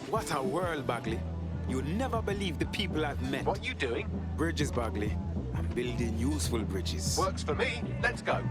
What a world, Bagley. You'll never believe the people I've met. What are you doing? Bridges, Bagley. I'm building useful bridges. Works for me. Let's go.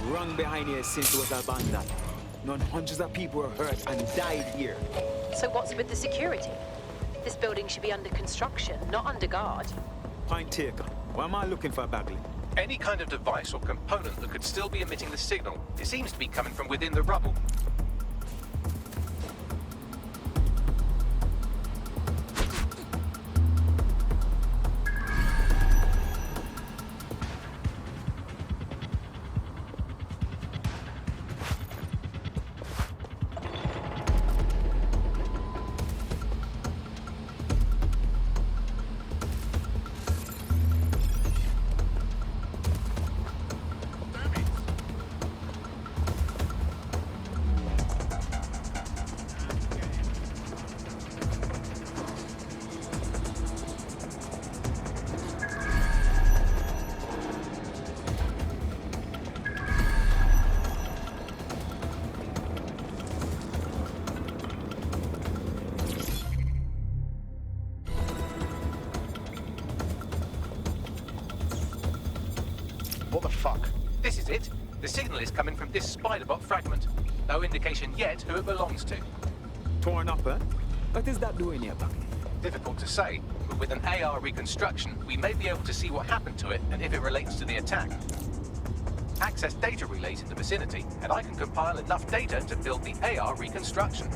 Run behind here since it was abandoned. Hundreds of people were hurt and died here. So what's with the security? This building should be under construction, not under guard. Point taken. What am I looking for, Bagley? Any kind of device or component that could still be emitting the signal. It seems to be coming from within the rubble. What the fuck? This is it. The signal is coming from this spider-bot fragment. No indication yet who it belongs to. Torn up, eh? What is that doing here, Bagley? Difficult to say, but with an AR reconstruction, we may be able to see what happened to it and if it relates to the attack. Access data relays in the vicinity, and I can compile enough data to build the AR reconstruction.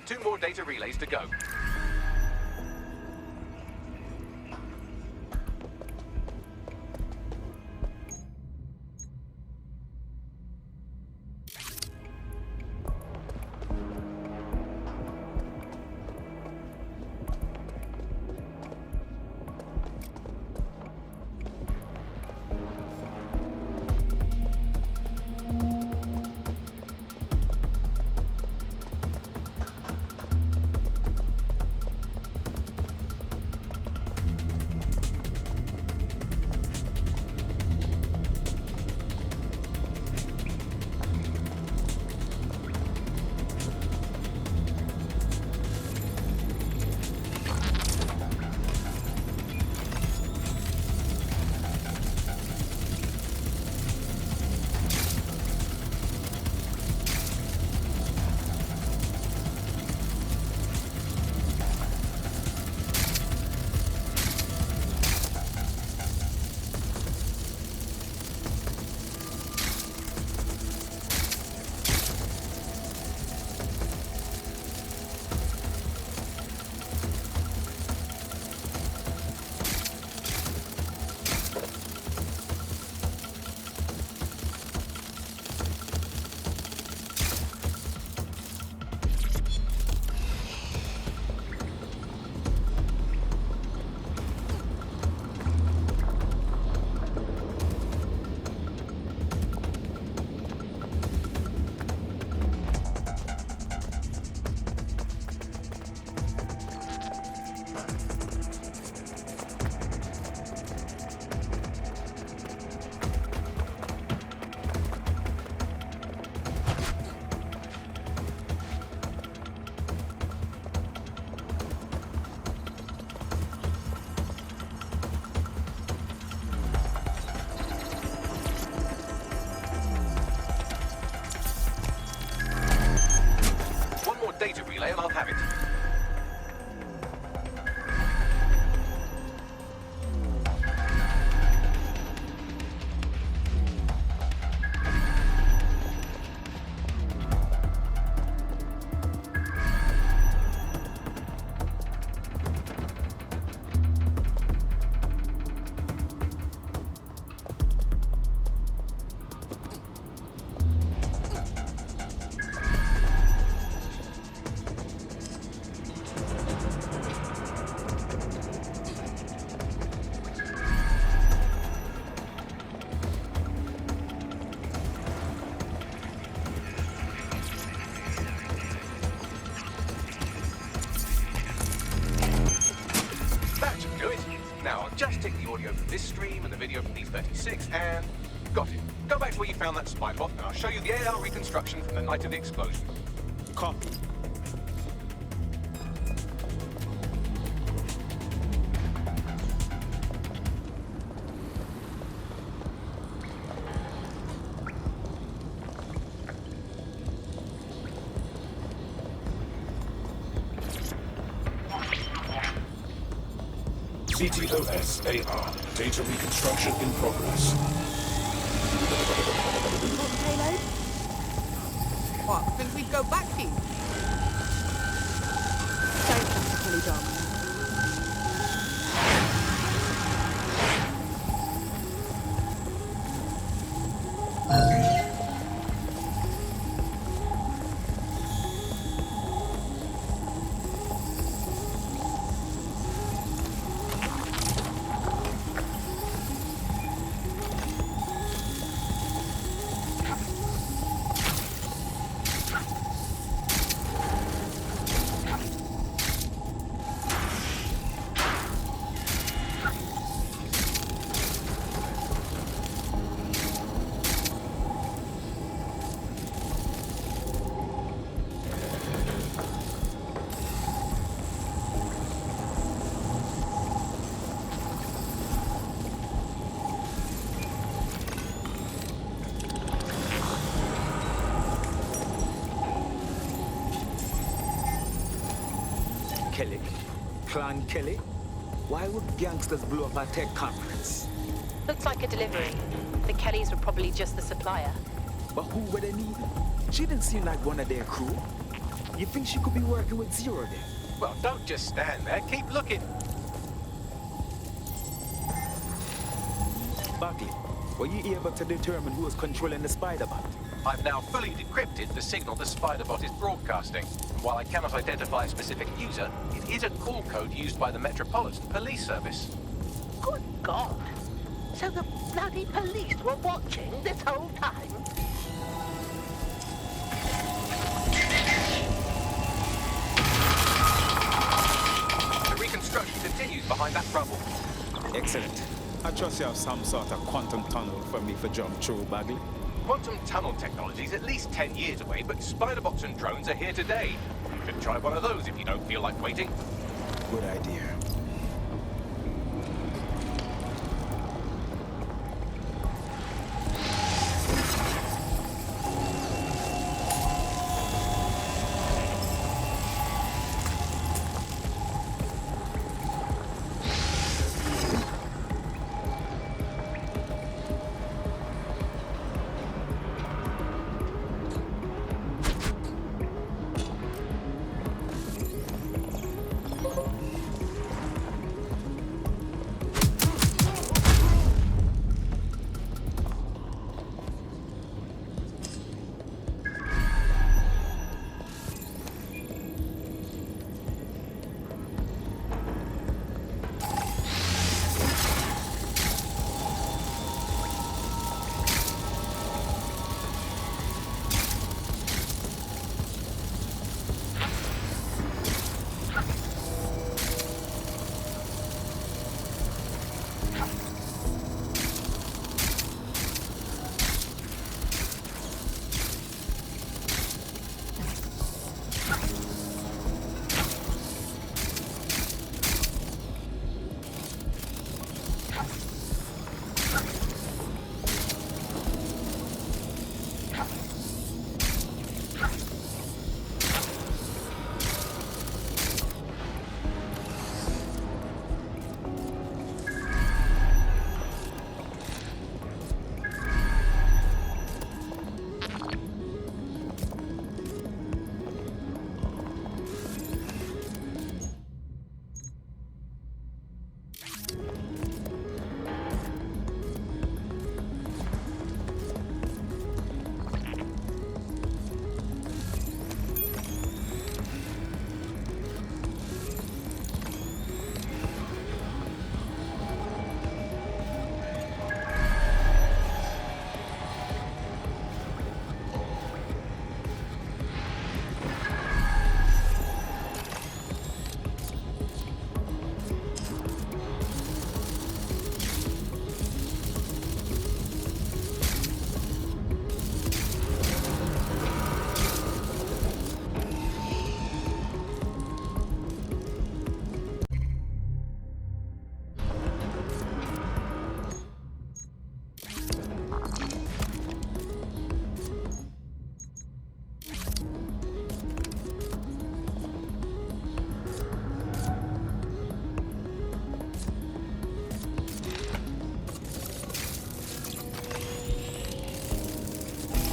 2 more data relays to go. Data relay and I'll have it. Just take the audio from this stream and the video from D36 and... got it. Go back to where you found that spy bot and I'll show you the AR reconstruction from the night of the explosion. Copy. CTOS AR. Data reconstruction in progress. Payload? What? Then we go back here? Don't practically dumb. Kelly? Clan Kelly? Why would gangsters blow up a tech conference? Looks like a delivery. The Kellys were probably just the supplier. But who were they needing? She didn't seem like one of their crew. You think she could be working with Zero then? Well, don't just stand there. Keep looking. Bagley, were you able to determine who was controlling the spider bot? I've now fully decrypted the signal the Spider-Bot is broadcasting. While I cannot identify a specific user, it is a call code used by the Metropolitan Police Service. Good God! So the bloody police were watching this whole time? The reconstruction continues behind that rubble. Excellent. I trust you have some sort of quantum tunnel for me to jump through, Bagley. Quantum tunnel technology is at least 10 years away, but Spider-Bots and drones are here today. You can try one of those if you don't feel like waiting. Good idea.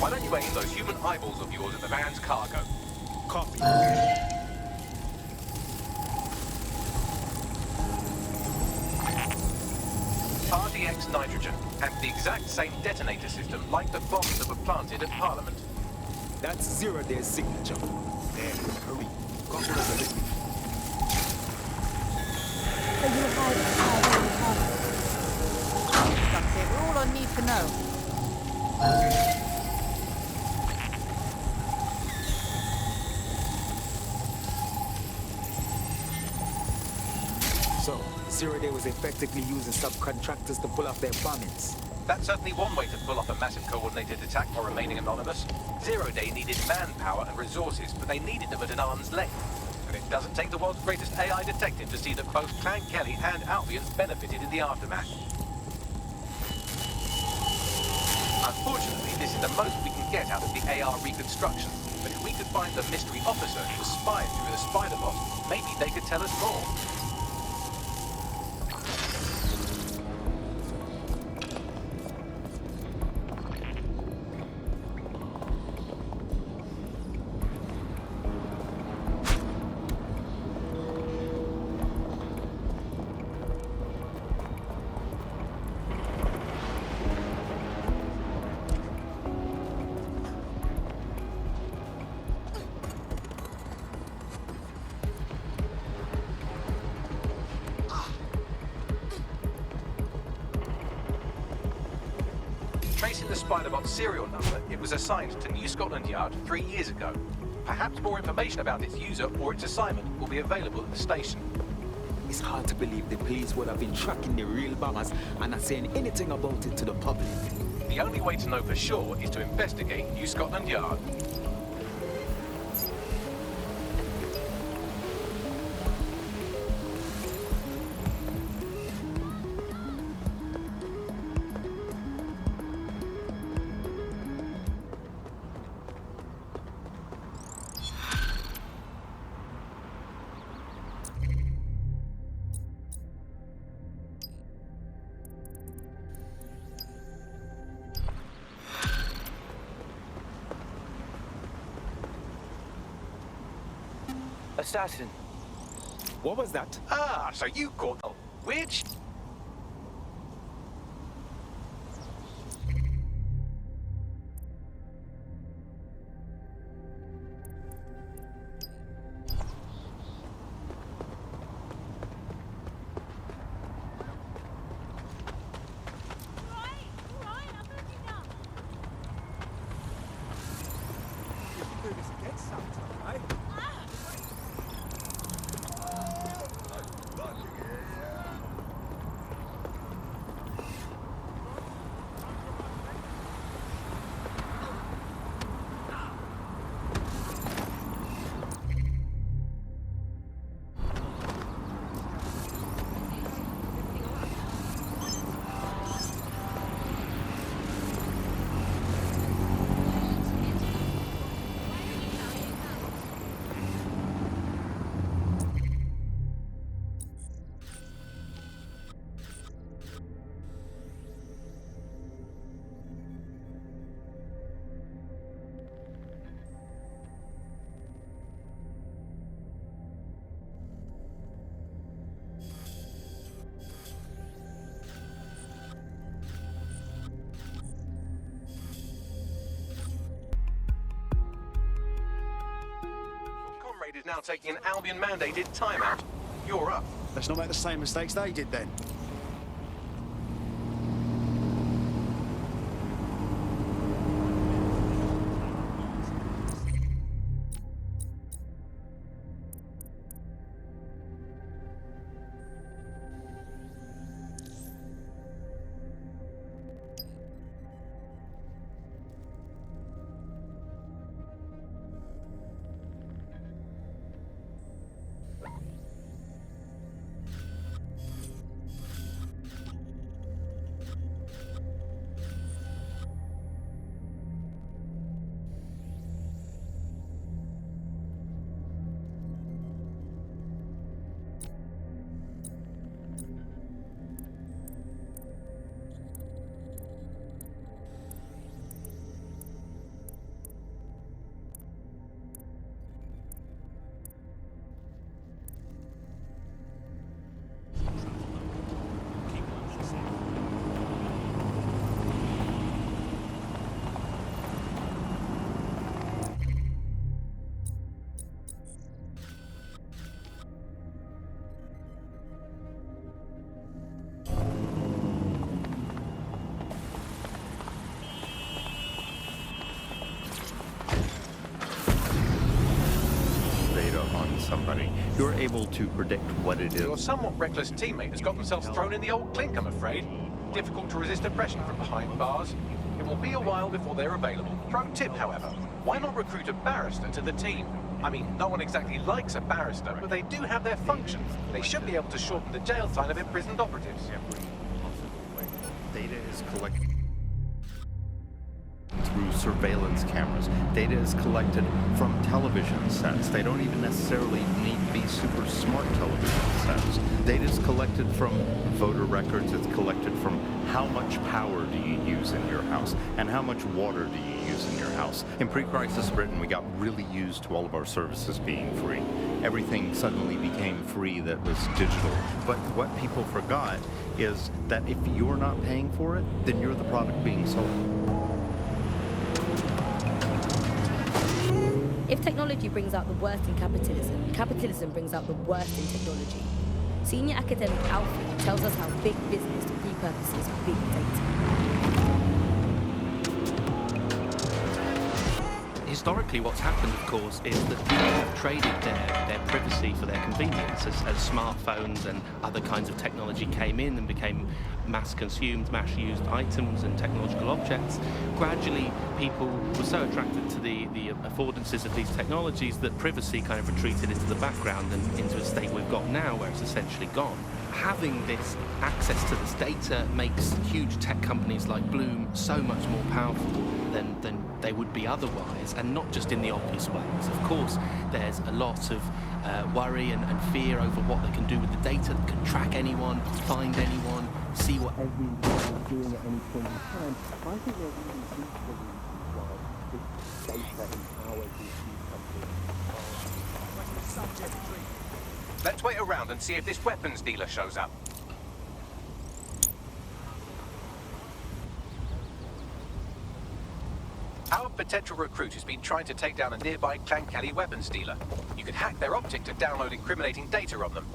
Why don't you aim those human eyeballs of yours at the van's cargo? Copy. RDX nitrogen, and the exact same detonator system like the bombs that were planted at Parliament. That's Zero Day's signature. There, hurry. Come to us a little. That's it. All I need to know. So, Zero Day was effectively using subcontractors to pull off their bombings. That's certainly one way to pull off a massive coordinated attack while remaining anonymous. Zero Day needed manpower and resources, but they needed them at an arm's length. And it doesn't take the world's greatest AI detective to see that both Clan Kelly and Albion benefited in the aftermath. Unfortunately, this is the most we can get out of the AR reconstruction. But if we could find the mystery officer who was spied through the Spider-Bot, maybe they could tell us more. Tracing the Spiderbot serial number, it was assigned to New Scotland Yard 3 years ago. Perhaps more information about its user or its assignment will be available at the station. It's hard to believe the police would have been tracking the real bombers and not saying anything about it to the public. The only way to know for sure is to investigate New Scotland Yard. Assassin. What was that? Ah, so you caught the witch? Is now taking an Albion mandated timeout. You're up. Let's not make the same mistakes they did then. Somebody, you're able to predict what it is. Your somewhat reckless teammate has got themselves thrown in the old clink, I'm afraid. Difficult to resist oppression from behind bars. It will be a while before they're available. Pro tip, however, why not recruit a barrister to the team? I mean, no one exactly likes a barrister, but they do have their function. They should be able to shorten the jail time of imprisoned operatives. Data is collected through surveillance cameras. Data is collected from television sets. They don't even necessarily need to be super smart television sets. Data is collected from voter records. It's collected from how much power do you use in your house and how much water do you use in your house. In pre-crisis Britain, we got really used to all of our services being free. Everything suddenly became free that was digital. But what people forgot is that if you're not paying for it, then you're the product being sold. If technology brings out the worst in capitalism, capitalism brings out the worst in technology. Senior academic Alfred tells us how big business repurposes big data. historically, what's happened, of course, is that people have traded their privacy for their convenience as smartphones and other kinds of technology came in and became mass-consumed, mass-used items and technological objects. Gradually, people were so attracted to the affordances of these technologies that privacy kind of retreated into the background and into a state we've got now where it's essentially gone. Having this access to this data makes huge tech companies like Bloom so much more powerful than they would be otherwise, and not just in the obvious ways. Of course, there's a lot of worry and fear over what they can do with the data. They can track anyone, find anyone, see what everyone is doing at any point in time. I think there's really deep reasons why this data empowers these companies. Let's wait around and see if this weapons dealer shows up. Our potential recruit has been trying to take down a nearby Clan Kelly weapons dealer. You can hack their optic to download incriminating data on them.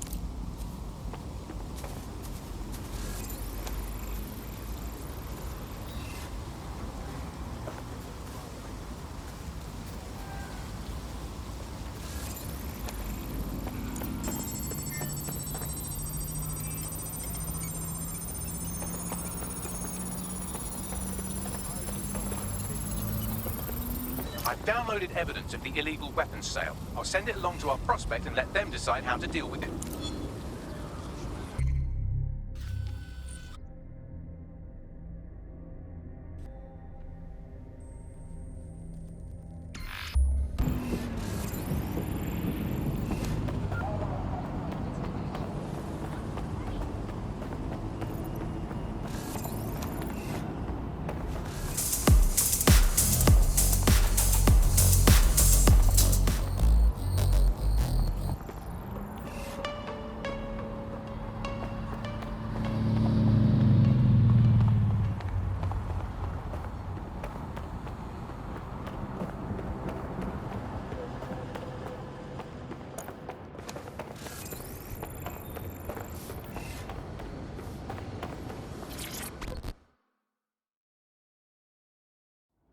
I've downloaded evidence of the illegal weapons sale. I'll send it along to our prospect and let them decide how to deal with it.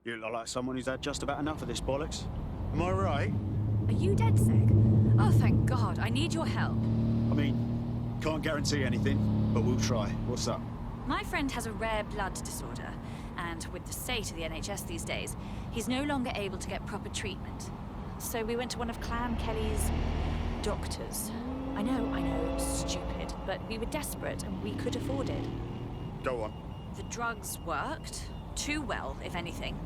You look like someone who's had just about enough of this bollocks. Am I right? Are you dead sick? Oh, thank God. I need your help. I mean, can't guarantee anything, but we'll try. What's up? My friend has a rare blood disorder, and with the state of the NHS these days, he's no longer able to get proper treatment. So we went to one of Clan Kelly's doctors. I know, stupid, but we were desperate and we could afford it. Go on. The drugs worked. Too well, if anything.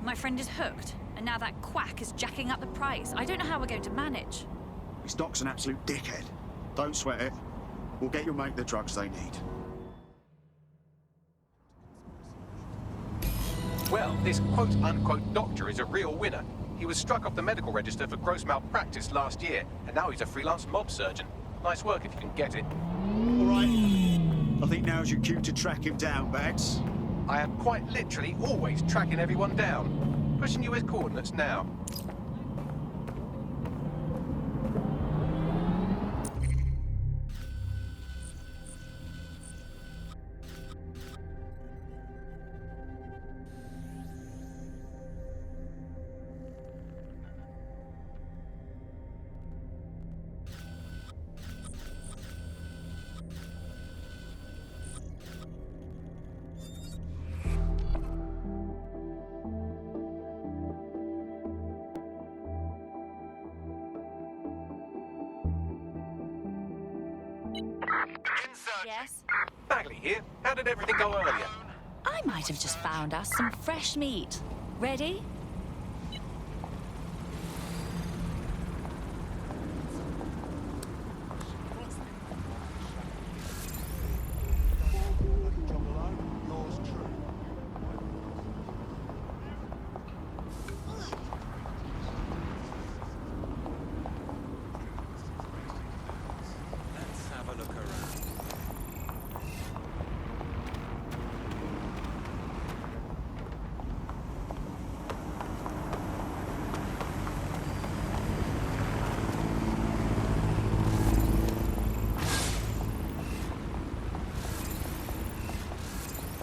My friend is hooked, and now that quack is jacking up the price. I don't know how we're going to manage. This doc's an absolute dickhead. Don't sweat it. We'll get your mate the drugs they need. Well, this quote-unquote doctor is a real winner. He was struck off the medical register for gross malpractice last year, and now he's a freelance mob surgeon. Nice work if you can get it. All right. I think now's your cue to track him down, Bags. I am quite literally always tracking everyone down. Pushing you his coordinates now. Yes? Bagley here. How did everything go earlier? I might have just found us some fresh meat. Ready?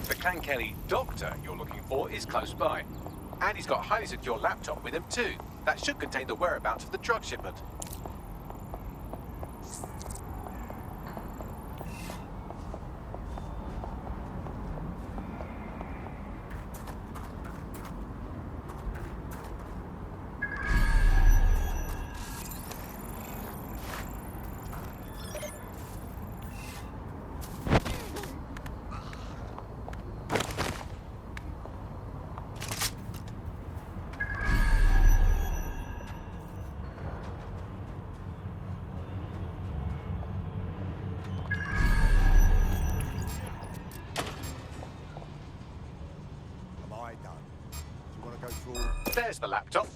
The Clan Kelly doctor you're looking for is close by. And he's got a highly secure laptop with him too. That should contain the whereabouts of the drug shipment. There's the laptop.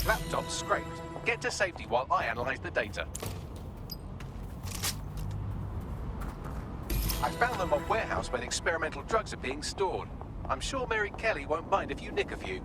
Laptop scraped. Get to safety while I analyze the data. I found them on warehouse where the experimental drugs are being stored. I'm sure Mary Kelly won't mind if you nick a few.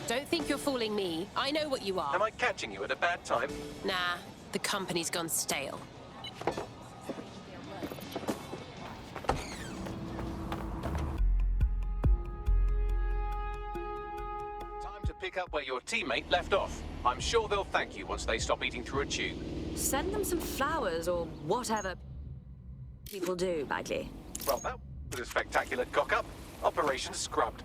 Don't think you're fooling me. I know what you are. Am I catching you at a bad time? Nah, the company's gone stale. Time to pick up where your teammate left off. I'm sure they'll thank you once they stop eating through a tube. Send them some flowers or whatever people do, Bagley. Well, that was a spectacular cock-up. Operation scrubbed.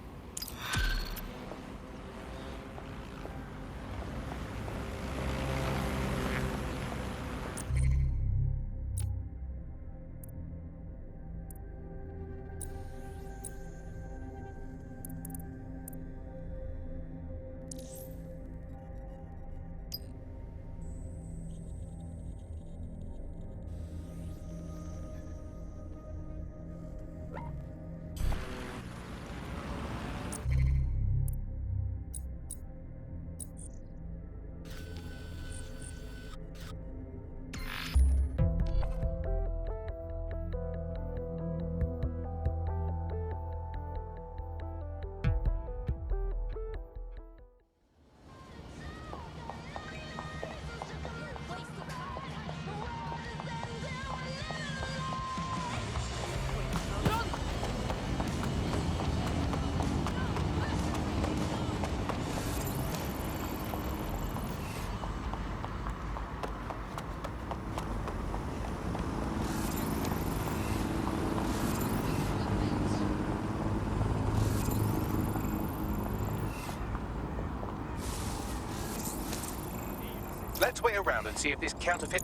Let's wait around and see if this counterfeit...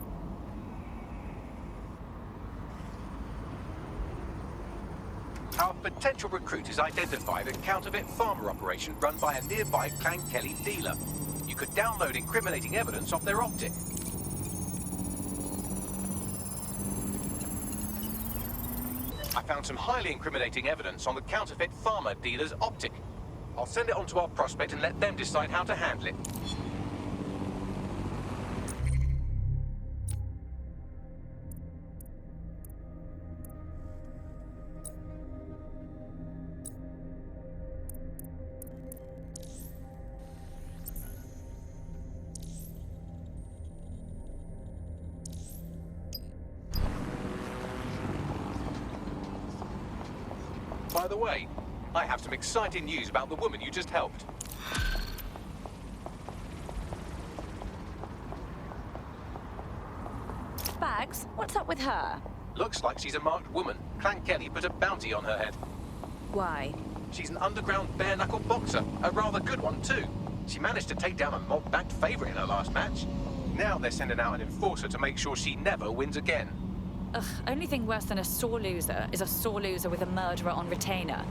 Our potential recruit has identified a counterfeit farmer operation run by a nearby Clan Kelly dealer. You could download incriminating evidence off their optic. I found some highly incriminating evidence on the counterfeit farmer dealer's optic. I'll send it on to our prospect and let them decide how to handle it. By the way, I have some exciting news about the woman you just helped. Bags, what's up with her? Looks like she's a marked woman. Clan Kelly put a bounty on her head. Why? She's an underground bare-knuckle boxer, a rather good one too. She managed to take down a mob-backed favourite in her last match. Now they're sending out an enforcer to make sure she never wins again. Ugh, only thing worse than a sore loser is a sore loser with a murderer on retainer.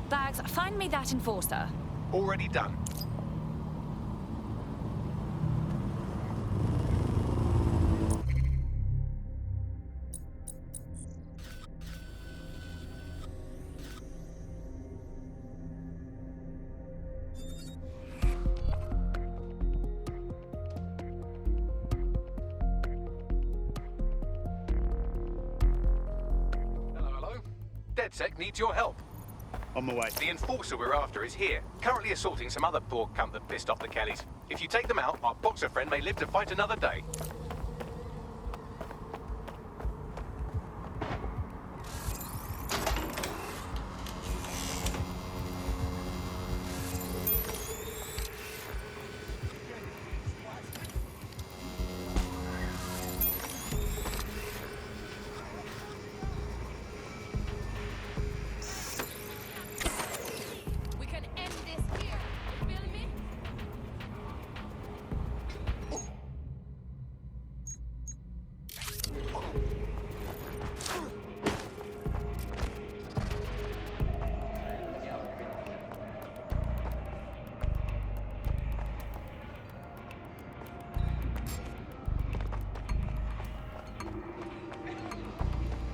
Bags, find me that enforcer. Already done. Hello. DedSec needs your help. On my way. The enforcer we're after is here, currently assaulting some other poor cunt that pissed off the Kellys. If you take them out, our boxer friend may live to fight another day.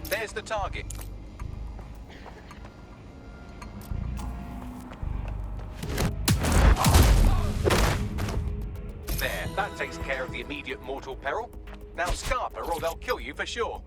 There's the target. There, that takes care of the immediate mortal peril. Now scarper or they'll kill you for sure.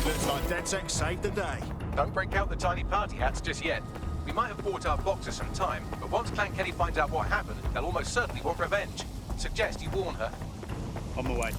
Looks like DedSec saved the day. Don't break out the tiny party hats just yet. We might have bought our boxer some time, but once Clan Kelly finds out what happened, they'll almost certainly want revenge. Suggest you warn her. On my way.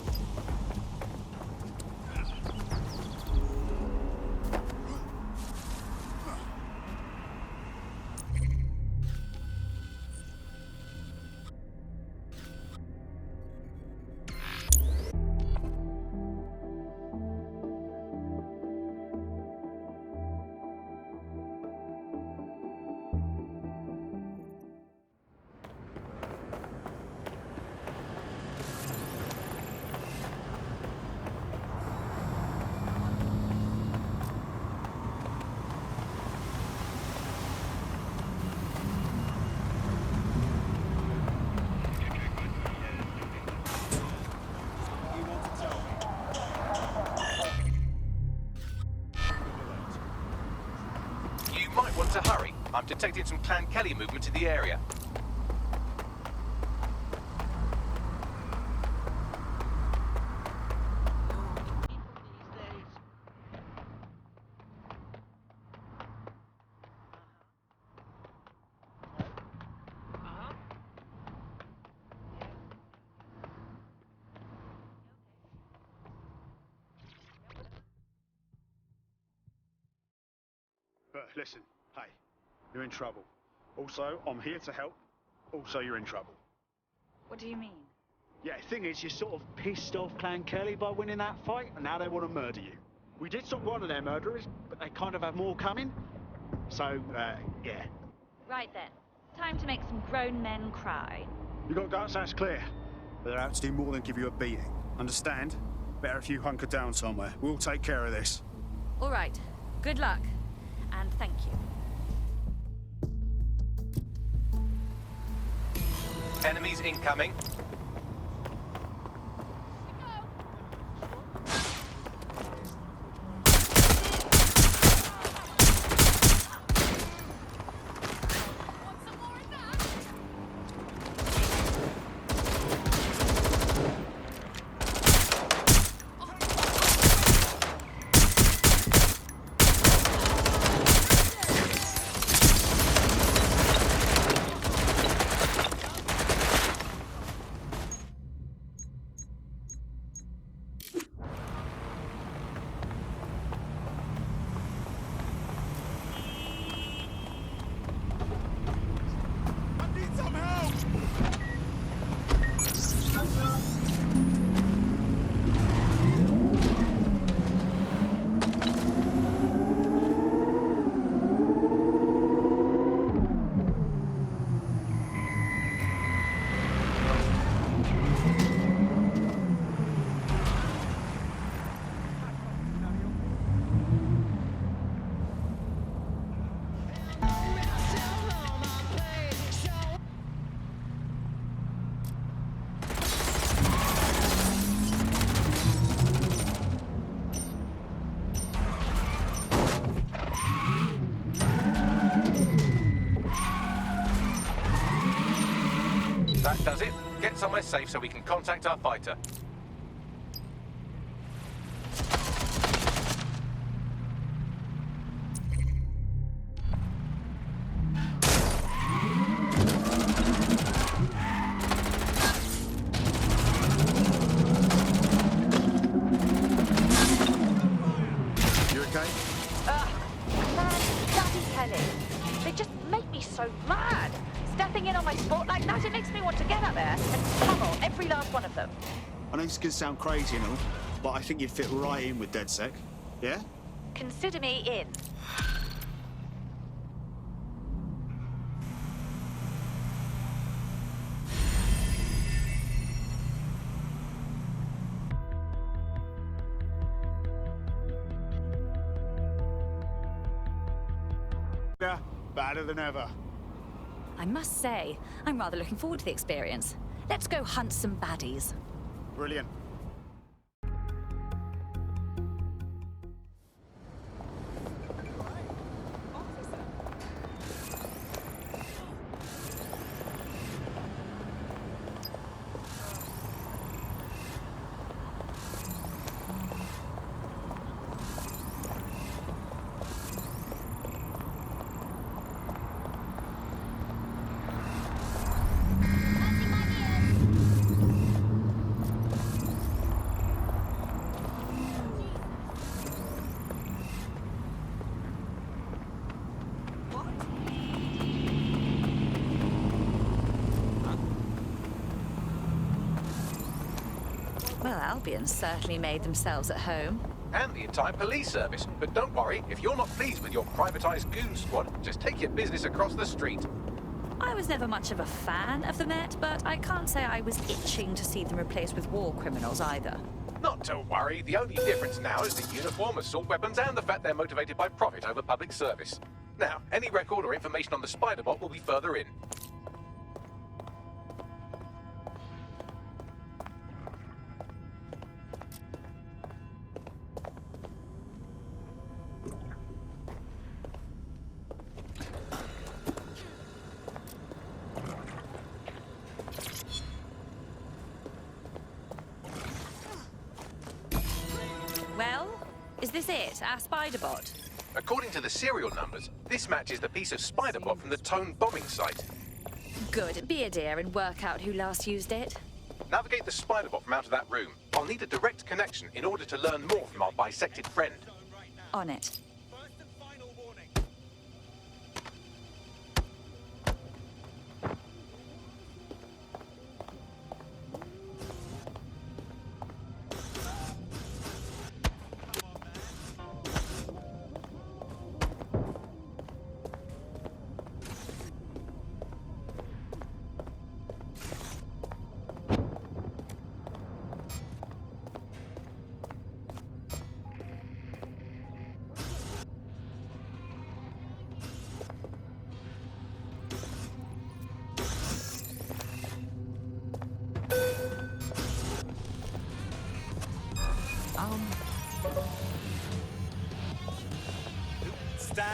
Want to hurry? I'm detecting some Clan Kelly movement in the area. But listen, hey, you're in trouble. Also, I'm here to help. Also, you're in trouble. What do you mean? Yeah, thing is, you're sort of pissed off Clan Kelly by winning that fight, and now they want to murder you. We did stop one of their murderers, but they kind of have more coming. So, yeah. Right then. Time to make some grown men cry. You got guts, that's clear. But they're out to do more than give you a beating. Understand? Better if you hunker down somewhere. We'll take care of this. All right. Good luck. And thank you. Enemies incoming. That does it. Get somewhere safe so we can contact our fighter. You okay? Man, Daddy Kelly. They just make me so mad. Stepping in on my sport like that, it makes me want to get up there and pummel every last one of them. I know this can sound crazy and all, but I think you'd fit right in with DedSec. Yeah? Consider me in. Yeah, better than ever. I must say, I'm rather looking forward to the experience. Let's go hunt some baddies. Brilliant. Well, Albion certainly made themselves at home. And the entire police service. But don't worry, if you're not pleased with your privatized goon squad, just take your business across the street. I was never much of a fan of the Met, but I can't say I was itching to see them replaced with war criminals either. Not to worry, the only difference now is the uniform, assault weapons, and the fact they're motivated by profit over public service. Now, any record or information on the spider bot will be further in. Well, is this it, our spider bot? According to the serial numbers, this matches the piece of spider bot from the Tone bombing site. Good. Be a dear and work out who last used it. Navigate the spider bot from out of that room. I'll need a direct connection in order to learn more from our bisected friend. On it.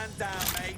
Man down, mate.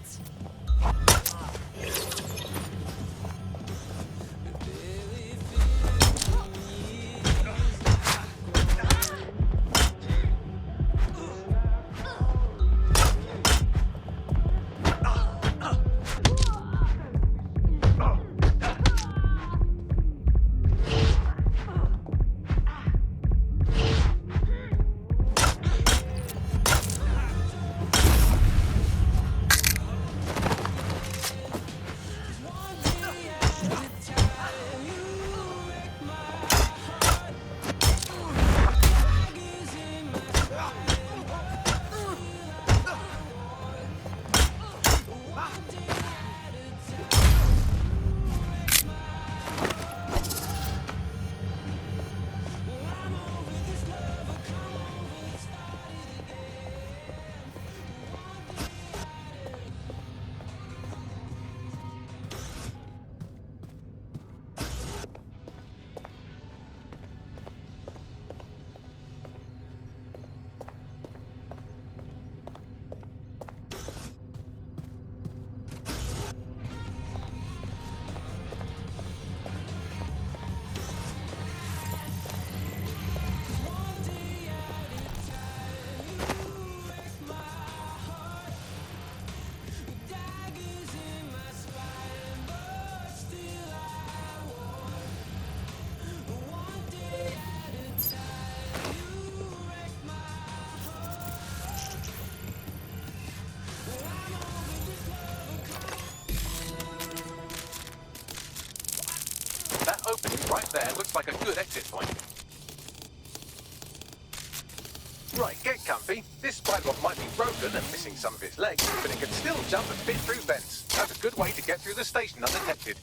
That opening right there looks like a good exit point. Right, get comfy. This spider bot might be broken and missing some of its legs, but it can still jump and fit through vents. That's a good way to get through the station undetected.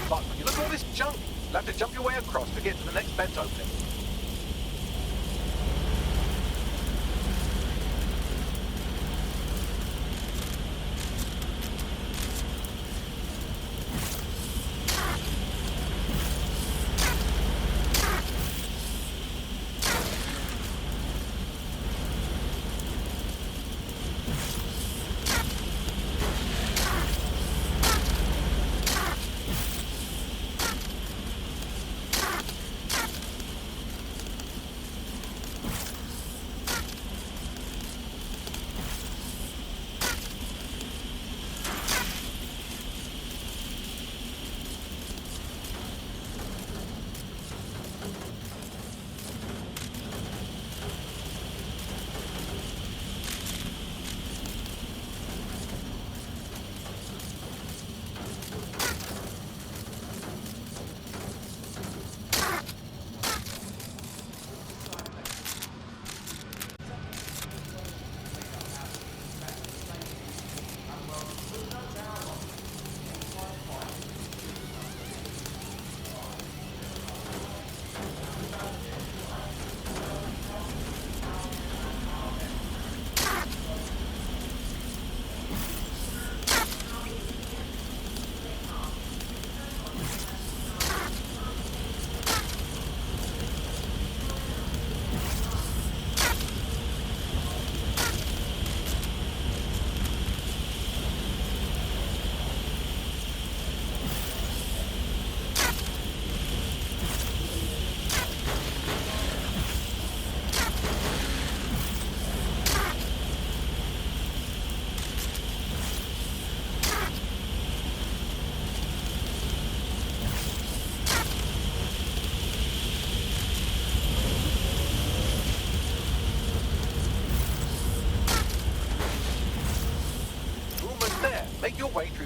But when you look at all this junk, you'll have to jump your way across to get to the next vent opening.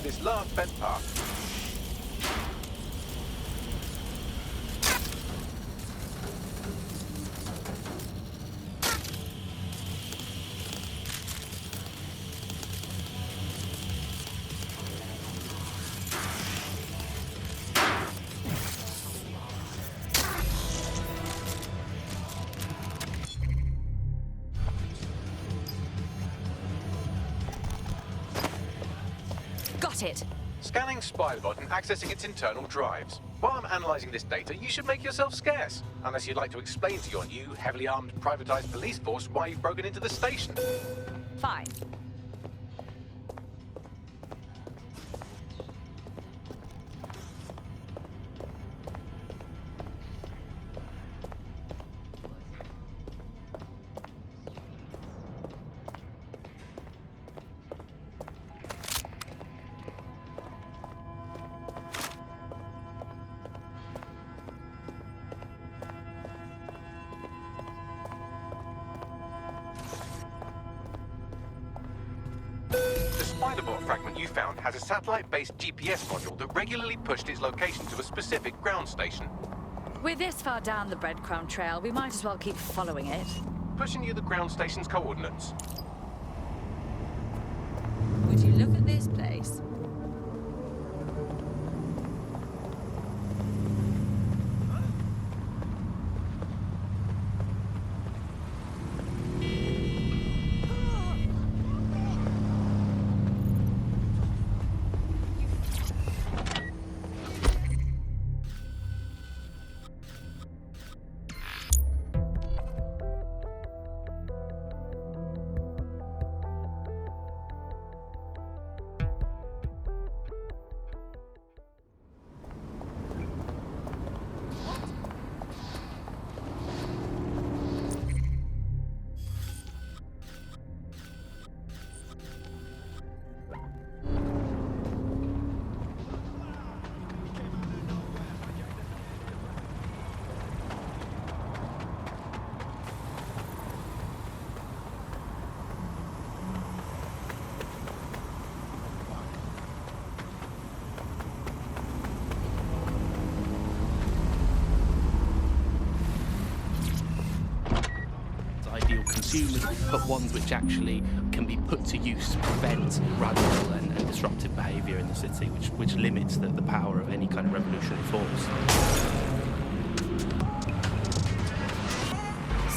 this last vent path. Got it. Scanning Spybot and accessing its internal drives. While I'm analysing this data, you should make yourself scarce. Unless you'd like to explain to your new, heavily armed, privatised police force why you've broken into the station. Fine. The Spiderbot fragment you found has a satellite-based GPS module that regularly pushed its location to a specific ground station. We're this far down the breadcrumb trail, we might as well keep following it. Pushing you the ground station's coordinates. Would you look at this place? Ideal consumers, but ones which actually can be put to use to prevent radical and disruptive behaviour in the city, which limits the power of any kind of revolutionary force.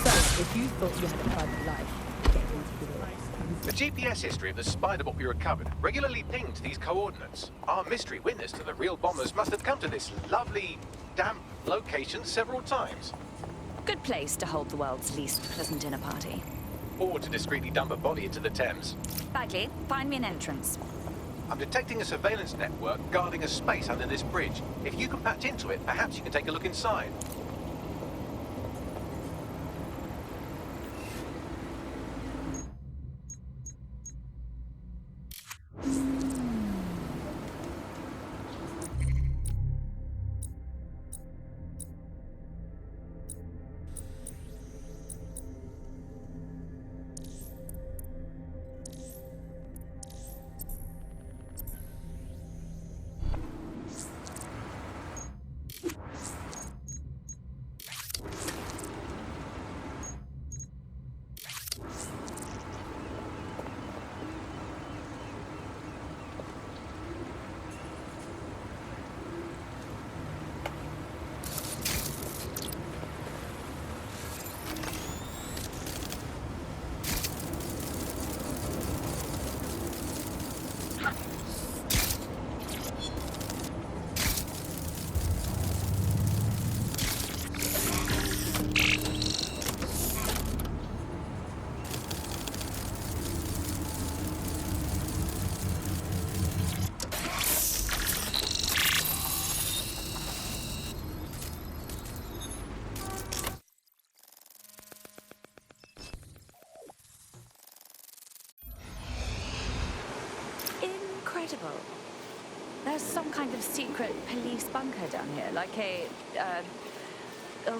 So, if you thought you had a private life, get into The GPS history of the Spiderbot we recovered regularly pinged these coordinates. Our mystery witness to the real bombers must have come to this lovely, damp location several times. Good place to hold the world's least pleasant dinner party. Or to discreetly dump a body into the Thames. Bagley, find me an entrance. I'm detecting a surveillance network guarding a space under this bridge. If you can patch into it, perhaps you can take a look inside. Incredible. There's some kind of secret police bunker down here, like a,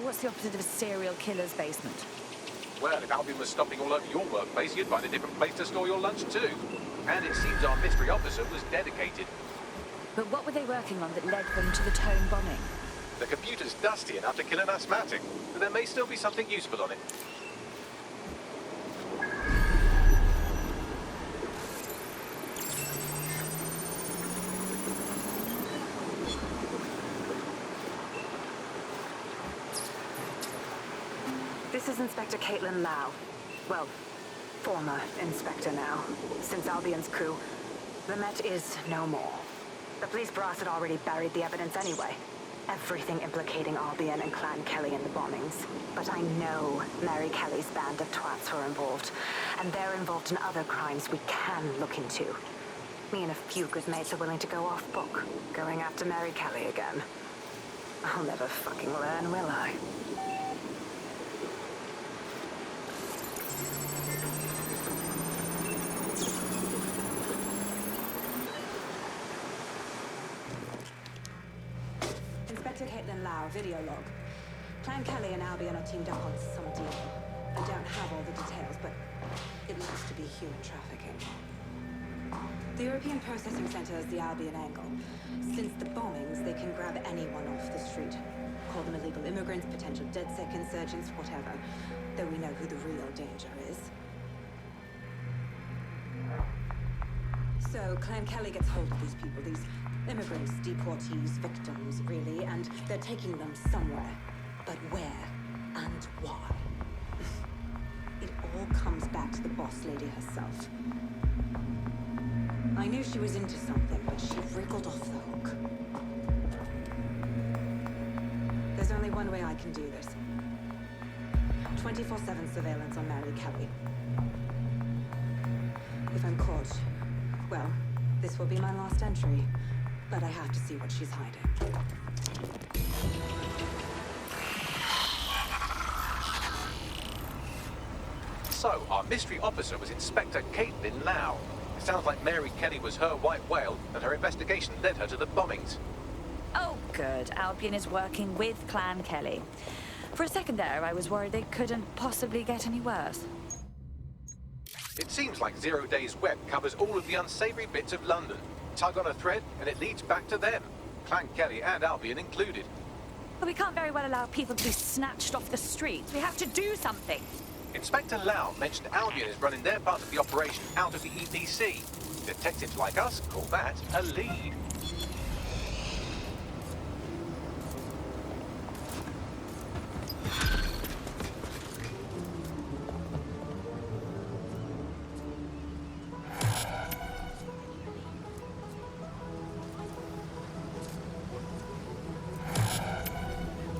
what's the opposite of a serial killer's basement? Well, if Albion was stopping all over your workplace, you'd find a different place to store your lunch too. And it seems our mystery officer was dedicated. But what were they working on that led them to the Tone bombing? The computer's dusty enough to kill an asthmatic, but there may still be something useful on it. This is Inspector Caitlin Lau. Well, former inspector now. Since Albion's coup, the Met is no more. The police brass had already buried the evidence anyway. Everything implicating Albion and Clan Kelly in the bombings. But I know Mary Kelly's band of twats were involved. And they're involved in other crimes we can look into. Me and a few good mates are willing to go off book, going after Mary Kelly again. I'll never fucking learn, will I? Inspector Caitlin Lau, video log. Clan Kelly and Albion are teamed up on some deal. I don't have all the details, but it looks to be human trafficking. The European Processing Center is the Albion angle. Since the bombings, they can grab anyone off the street. Call them illegal immigrants, potential DedSec insurgents, whatever. Though we know who the real danger is. So Clan Kelly gets hold of these people, these immigrants, deportees, victims, really, and they're taking them somewhere. But where and why? It all comes back to the boss lady herself. I knew she was into something, but she wriggled off the hook. There's only one way I can do this. 24/7 surveillance on Mary Kelly. If I'm caught, well, this will be my last entry. But I have to see what she's hiding. So, our mystery officer was Inspector Caitlin Lau. It sounds like Mary Kelly was her white whale, and her investigation led her to the bombings. Oh, good. Albion is working with Clan Kelly. For a second there, I was worried they couldn't possibly get any worse. It seems like Zero Days Web covers all of the unsavory bits of London. Tug on a thread, and it leads back to them. Clan Kelly and Albion included. But we can't very well allow people to be snatched off the streets. We have to do something. Inspector Lau mentioned Albion is running their part of the operation out of the EPC. Detectives like us call that a lead.